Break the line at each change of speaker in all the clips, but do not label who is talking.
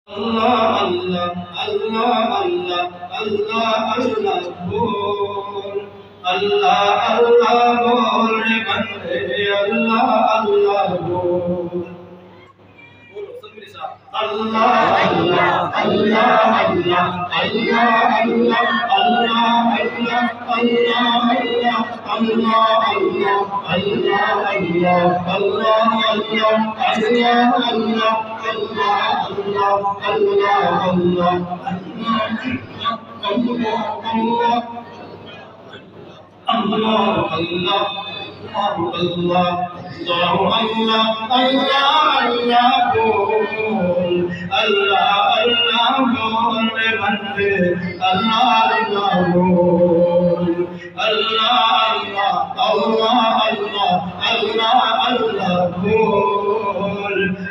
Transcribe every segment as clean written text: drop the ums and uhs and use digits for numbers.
Allah, Allah, Allah, Allah, Allah, Allah, bol. Allah, Allah, bol re bande. Allah, Allah, bol. Bolo, sab mere saath. Allah, Allah, Allah, Allah, Allah, Allah, Allah, Allah, Allah, Allah, Allah, Allah, Allah, Allah, Allah,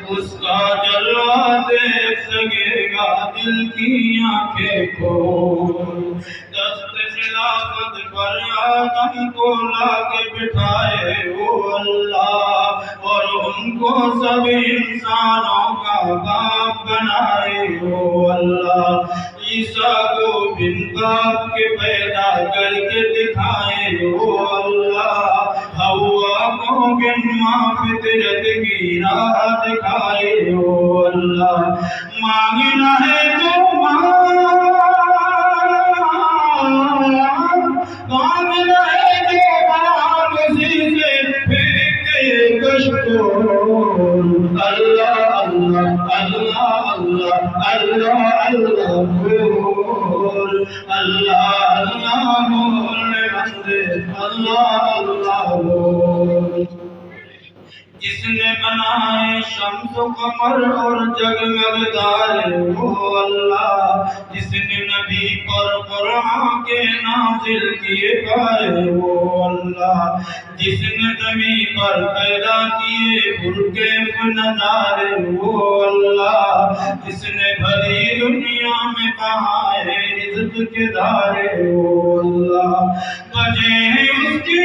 اس کا جلوہ دیکھ سکے گا دل کی آنکھیں کھول دست خلافت پر آدم کو لا کے بٹھائے وہ اللہ اور ان کو سب انسانوں کا باپ بنائے وہ اللہ عیسیٰ کو بن باپ کے پیدا کر کے دکھائے وہ اللہ ہوا کو بن ماں فطرت کی راہ دکھائے وہ اللہ مانگنا ہے تو مانگنا ہے جو کسی سے پھینک کے کشکول اللہ اللہ اللہ اللہ اللہ اللہ بول اللہ اللہ بول بندے اللہ اللہ بول جس نے بنائے شمس و قمر اور جگمگ تارے وہ اللہ جس نے نبی پر قرآن کے نازل کیے پائے وہ اللہ جس نے زمین پر پیدا کیے پرکیف نظارے وہ اللہ جس نے بھری دنیا میں بہائے رزق کے دھارے وہ اللہ بجے ہیں اس کی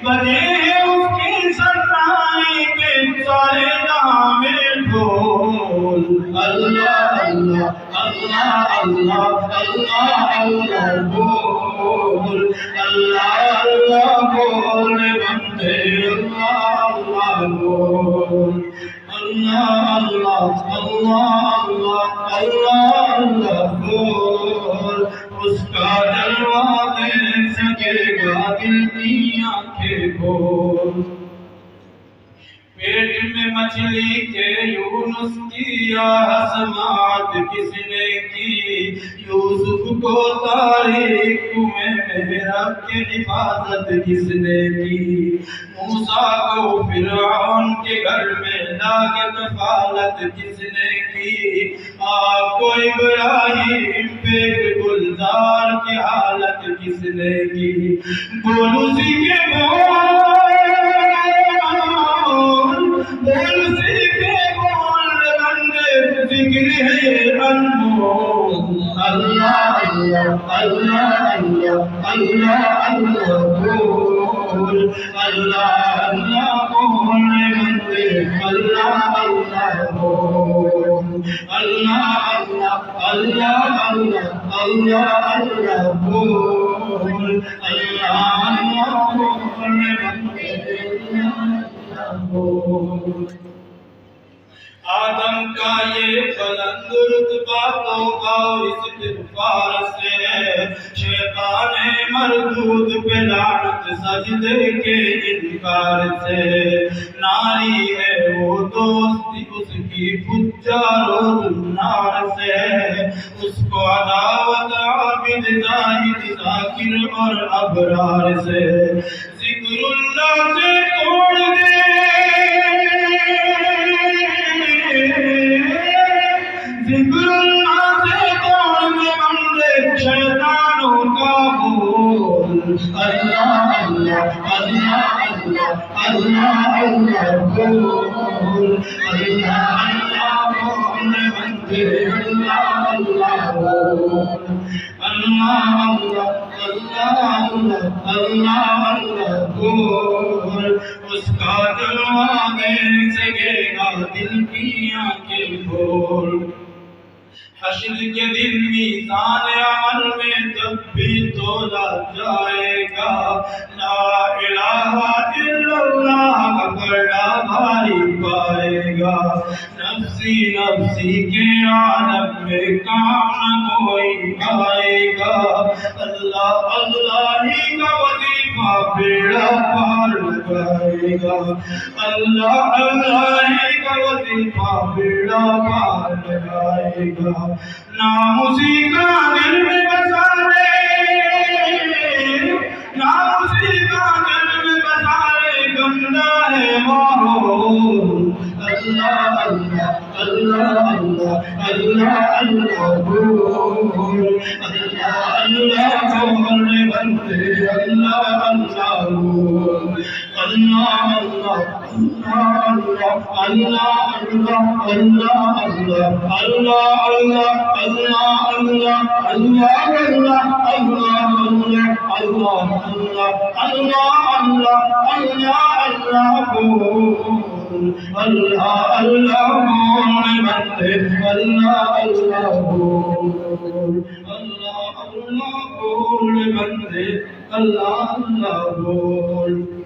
بجے ہیں اس کی سنائی کے سارے جہاں میں ڈھول اللہ اللہ اللہ اللہ اللہ اللہ بول اللہ اللہ بول بندے اللہ اللہ بول اللہ اللہ اللہ اللہ اللہ اللہ بول اس کا جلوہ دیکھ سکے گا دل کی آنکھیں کھول پیٹ میں مچھلی کے یونس کی سماعت کس نے کی یوسف کو تاریخ میں محراب کی حفاظت کس نے کی موسیٰ کو فرعون کے گھر میں لا کے کفالت کس نے کی آپ کو ابراہیم پہ گلزار کی حالت کس نے کی بول اسی کے بول اسی کے بول بندے ذکر ہے انمول اللہ اللہ اللہ اللہ اللہ اللہ بول اللہ اللہ بول بندے اللہ اللہ بول اللہ اللہ اللہ اللہ اللہ اللہ بول اللہ اللہ بول بندے آدم کا یہ بلند رتبہ توبہ اور استغفار سے ہے شیطان مردود پہ لعنت سجدے کے انکار سے ناری ہے وہ دوستی اس کی فجار و النار سے اس کو عداوت عابد زاہد ذاکر اور ابرار سے ذکر اللہ سے توڑ دے ذکر اللہ سے توڑ دے بندے شیطانوں کا بول اللہ اللہ اللہ اللہ اللہ اللہ بول اللہ اللہ بول بندے اللہ اللہ بول اللہ اللہ اللہ اللہ اللہ بول اس کا جلوہ دیکھ سکے گا دل کی آنکھیں کھول حشر کے دن میزان عمل میں جب بھی تولا جائے گا لا الہ الا اللہ کا پردہ بھاری پائے گا نفسی نفسی کے عالم میں کام نہ کوئی آئے گا اللہ اللہ ہی کا وظیفہ بیڑا پار لگائے گا اللہ اللہ ہی کا وظیفہ بیڑا پار لگائے گا نام اسی کا دل میں بسا لے نام اسی کا دل میں بسا لے گندا ہے ماحول اللہ اللہ اللہ اللہ اللہ اللہ بول اللہ اللہ بولنے بندے اللہ اللہ بول اللہ اللہ اللہ اللہ اللہ اللہ اللہ اللہ اللہ اللہ اللہ اللہ اللہ اللہ اللہ اللہ اللہ بول اللہ اللہ بول بندے اللہ اللہ بول اللہ اللہ بول بندے اللہ اللہ بول